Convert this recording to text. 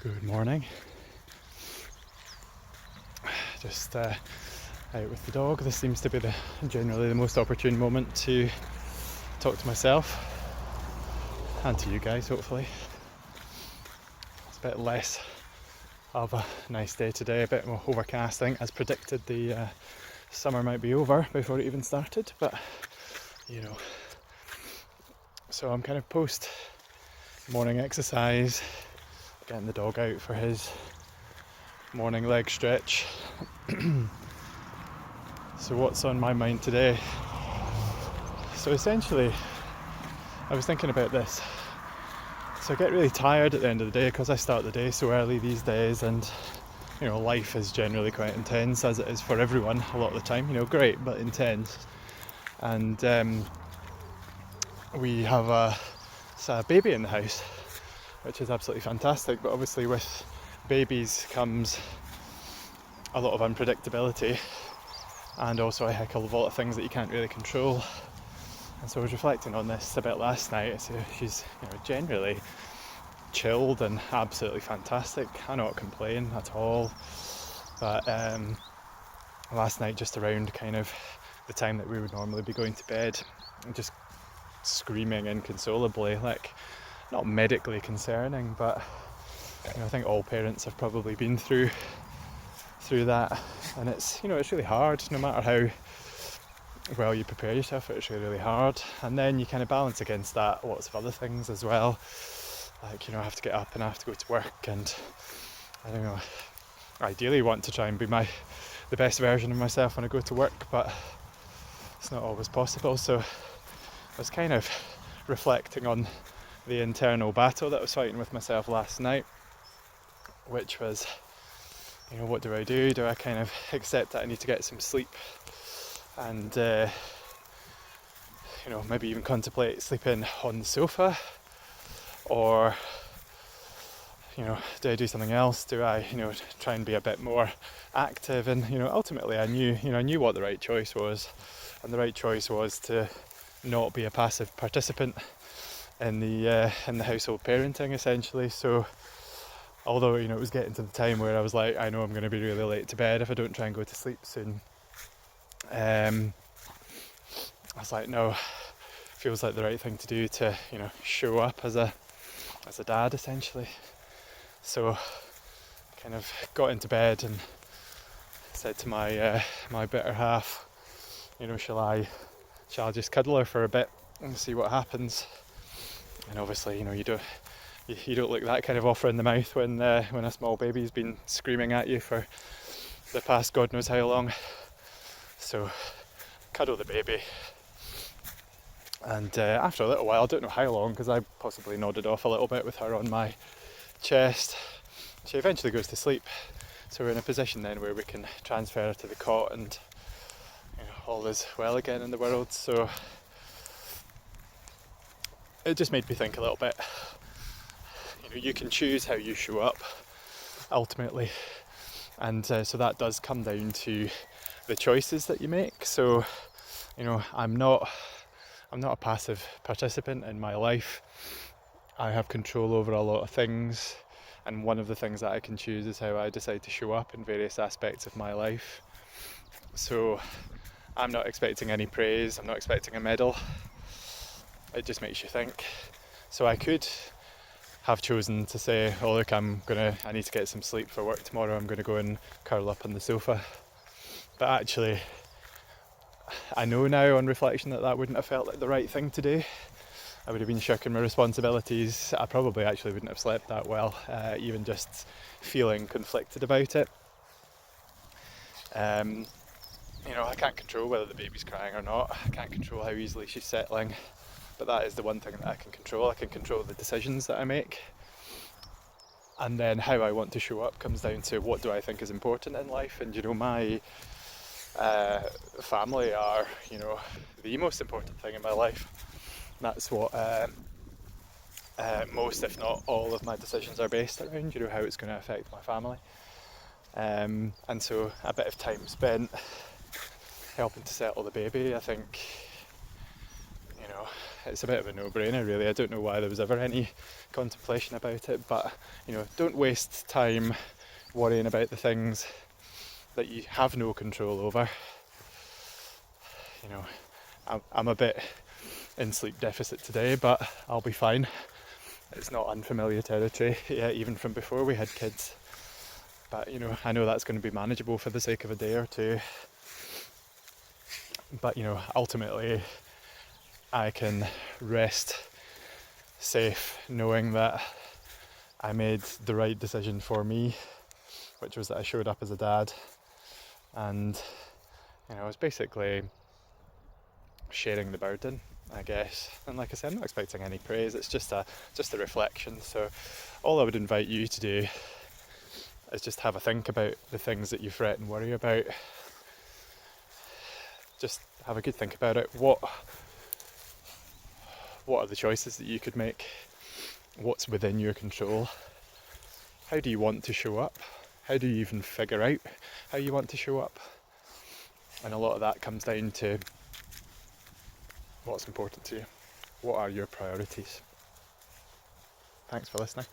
Good morning. Just out with the dog. This seems to be generally the most opportune moment to talk to myself and to you guys, hopefully. It's a bit less of a nice day today, a bit more overcast. I think, as predicted, the summer might be over before it even started, but so I'm kind of post morning exercise, getting the dog out for his morning leg stretch. So what's on my mind today? So essentially, I was thinking about this. So I get really tired at the end of the day because I start the day so early these days, and life is generally quite intense, as it is for everyone a lot of the time. Great but intense. And we have a baby in the house, which is absolutely fantastic. But obviously with babies comes a lot of unpredictability, and also a heck of a lot of things that you can't really control. And so I was reflecting on this a bit last night. So she's generally chilled and absolutely fantastic. I don't complain at all. But last night, just around kind of the time that we would normally be going to bed, just screaming inconsolably, like not medically concerning, but I think all parents have probably been through that, and it's really hard. No matter how well you prepare yourself, it's really hard. And then you kind of balance against that lots of other things as well, like I have to get up and I have to go to work, and ideally want to try and be the best version of myself when I go to work, but it's not always possible. So I was kind of reflecting on the internal battle that I was fighting with myself last night, which was, what do I do? Do I kind of accept that I need to get some sleep and maybe even contemplate sleeping on the sofa, or do I do something else? Do I try and be a bit more active? And ultimately I knew what the right choice was, and the right choice was to not be a passive participant in the household parenting, essentially. So although it was getting to the time where I was like, I know I'm going to be really late to bed if I don't try and go to sleep soon, I was like, no, feels like the right thing to do to show up as a dad, essentially. So kind of got into bed and said to my my better half, shall I just cuddle her for a bit and see what happens? And obviously you don't look that kind of offer in the mouth when a small baby's been screaming at you for the past God knows how long. So cuddle the baby, and after a little while, I don't know how long, because I possibly nodded off a little bit with her on my chest, she eventually goes to sleep. So we're in a position then where we can transfer her to the cot, and all is well again in the world. So it just made me think a little bit. You can choose how you show up ultimately, and so that does come down to the choices that you make. So I'm not a passive participant in my life. I have control over a lot of things, and one of the things that I can choose is how I decide to show up in various aspects of my life. So I'm not expecting any praise, I'm not expecting a medal. It just makes you think. So I could have chosen to say, oh look, I need to get some sleep for work tomorrow, I'm going to go and curl up on the sofa. But actually, I know now on reflection that wouldn't have felt like the right thing to do. I would have been shirking my responsibilities. I probably actually wouldn't have slept that well, even just feeling conflicted about it. I can't control whether the baby's crying or not. I can't control how easily she's settling. But that is the one thing that I can control. I can control the decisions that I make. And then how I want to show up comes down to what do I think is important in life. And my family are, the most important thing in my life. That's what most, if not all, of my decisions are based around, how it's going to affect my family. And so a bit of time spent helping to settle the baby, I think, it's a bit of a no-brainer really. I don't know why there was ever any contemplation about it, but don't waste time worrying about the things that you have no control over. I'm a bit in sleep deficit today, but I'll be fine. It's not unfamiliar territory, even from before we had kids. But I know that's going to be manageable for the sake of a day or two. But ultimately I can rest safe knowing that I made the right decision for me, which was that I showed up as a dad, and I was basically sharing the burden, I guess. And like I said, I'm not expecting any praise, it's just a reflection. So all I would invite you to do is just have a think about the things that you fret and worry about. Just have a good think about it. What are the choices that you could make? What's within your control? How do you want to show up? How do you even figure out how you want to show up? And a lot of that comes down to what's important to you. What are your priorities? Thanks for listening.